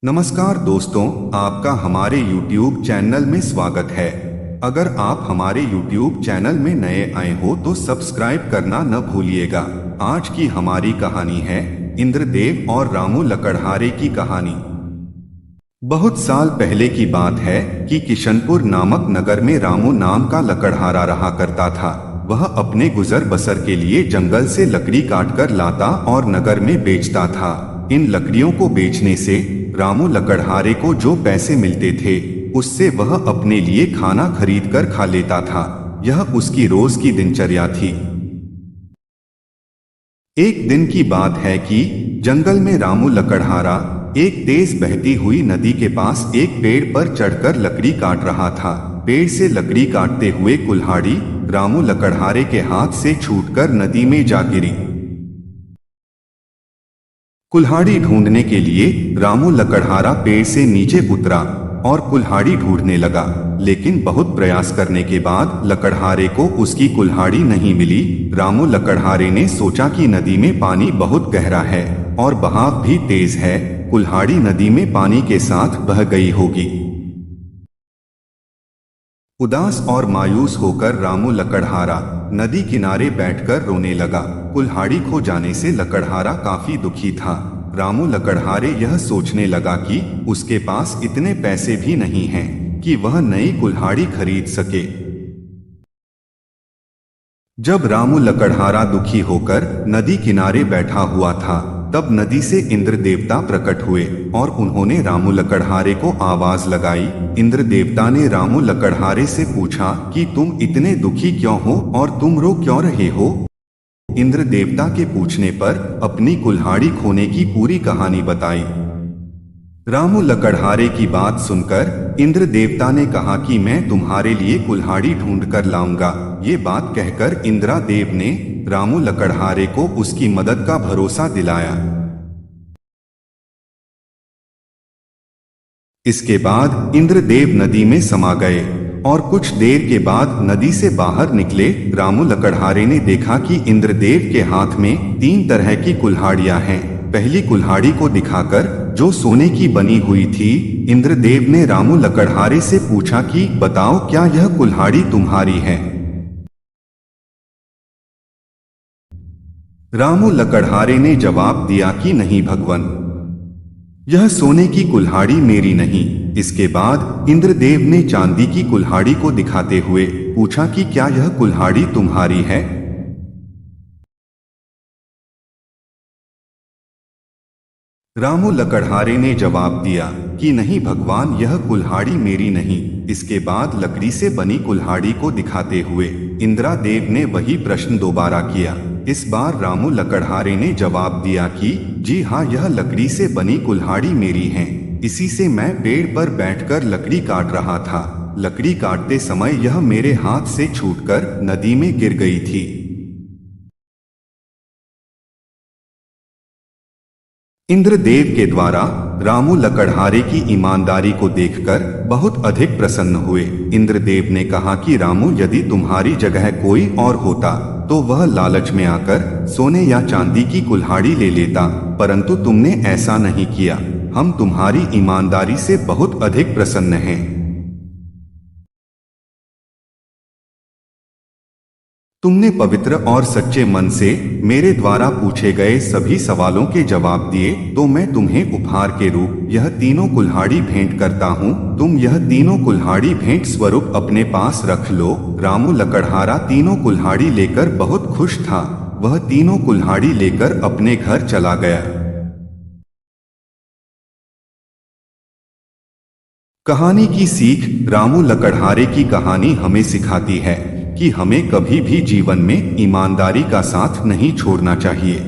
नमस्कार दोस्तों, आपका हमारे YouTube चैनल में स्वागत है। अगर आप हमारे YouTube चैनल में नए आए हो तो सब्सक्राइब करना न भूलिएगा। आज की हमारी कहानी है इंद्रदेव और रामू लकड़हारे की कहानी। बहुत साल पहले की बात है कि किशनपुर नामक नगर में रामू नाम का लकड़हारा रहा करता था। वह अपने गुजर बसर के लिए जंगल से लकड़ी काटकर लाता और नगर में बेचता था। इन लकड़ियों को बेचने से रामू लकड़हारे को जो पैसे मिलते थे उससे वह अपने लिए खाना खरीद कर खा लेता था। यह उसकी रोज की दिनचर्या थी। एक दिन की बात है कि जंगल में रामू लकड़हारा एक तेज बहती हुई नदी के पास एक पेड़ पर चढ़कर लकड़ी काट रहा था। पेड़ से लकड़ी काटते हुए कुल्हाड़ी रामू लकड़हारे के हाथ से छूटकर नदी में जा गिरी। कुल्हाड़ी ढूंढने के लिए रामू लकड़हारा पेड़ से नीचे उतरा और कुल्हाड़ी ढूंढने लगा, लेकिन बहुत प्रयास करने के बाद लकड़हारे को उसकी कुल्हाड़ी नहीं मिली। रामू लकड़हारे ने सोचा कि नदी में पानी बहुत गहरा है और बहाव भी तेज है, कुल्हाड़ी नदी में पानी के साथ बह गई होगी। उदास और मायूस होकर रामू लकड़हारा नदी किनारे बैठकर रोने लगा। कुल्हाड़ी खो जाने से लकड़हारा काफी दुखी था। रामू लकड़हारे यह सोचने लगा कि उसके पास इतने पैसे भी नहीं हैं कि वह नई कुल्हाड़ी खरीद सके। जब रामू लकड़हारा दुखी होकर नदी किनारे बैठा हुआ था, तब नदी से इंद्र देवता प्रकट हुए और उन्होंने रामू लकड़हारे को आवाज लगाई। इंद्र देवता ने रामू लकड़हारे से पूछा कि तुम इतने दुखी क्यों हो और तुम रो क्यों रहे हो। इंद्र देवता के पूछने पर अपनी कुल्हाड़ी खोने की पूरी कहानी बताई। रामू लकड़हारे की बात सुनकर इंद्र देवता ने कहा कि मैं तुम्हारे लिए कुल्हाड़ी ढूंढ कर लाऊंगा। ये बात कहकर इंद्रादेव ने रामू लकड़हारे को उसकी मदद का भरोसा दिलाया। इसके बाद इंद्रदेव नदी में समा गए और कुछ देर के बाद नदी से बाहर निकले। रामू लकड़हारे ने देखा कि इंद्रदेव के हाथ में 3 तरह की कुल्हाड़ियां हैं। पहली कुल्हाड़ी को दिखाकर, जो सोने की बनी हुई थी, इंद्रदेव ने रामू लकड़हारे से पूछा कि बताओ, क्या यह कुल्हाड़ी तुम्हारी है। रामू लकड़हारे ने जवाब दिया कि नहीं भगवान, यह सोने की कुल्हाड़ी मेरी नहीं। इसके बाद इंद्रदेव ने चांदी की कुल्हाड़ी को दिखाते हुए पूछा कि क्या यह कुल्हाड़ी तुम्हारी है। रामू लकड़हारे ने जवाब दिया कि नहीं भगवान, यह कुल्हाड़ी मेरी नहीं। इसके बाद लकड़ी से बनी कुल्हाड़ी को दिखाते हुए इंद्रादेव ने वही प्रश्न दोबारा किया। इस बार रामू लकड़हारे ने जवाब दिया कि जी हाँ, यह लकड़ी से बनी कुल्हाड़ी मेरी है। इसी से मैं पेड़ पर बैठकर लकड़ी काट रहा था। लकड़ी काटते समय यह मेरे हाथ से छूटकर नदी में गिर गई थी। इंद्रदेव के द्वारा रामू लकड़हारे की ईमानदारी को देखकर बहुत अधिक प्रसन्न हुए। इंद्रदेव ने कहा कि रामू, यदि तुम्हारी जगह कोई और होता तो वह लालच में आकर सोने या चांदी की कुल्हाड़ी ले लेता, परंतु तुमने ऐसा नहीं किया। हम तुम्हारी ईमानदारी से बहुत अधिक प्रसन्न हैं। तुमने पवित्र और सच्चे मन से मेरे द्वारा पूछे गए सभी सवालों के जवाब दिए, तो मैं तुम्हें उपहार के रूप यह तीनों कुल्हाड़ी भेंट करता हूँ। तुम यह तीनों कुल्हाड़ी भेंट स्वरूप अपने पास रख लो। रामू लकड़हारा तीनों कुल्हाड़ी लेकर बहुत खुश था। वह तीनों कुल्हाड़ी लेकर अपने घर चला गया। कहानी की सीख। रामू लकड़हारे की कहानी हमें सिखाती है कि हमें कभी भी जीवन में ईमानदारी का साथ नहीं छोड़ना चाहिए।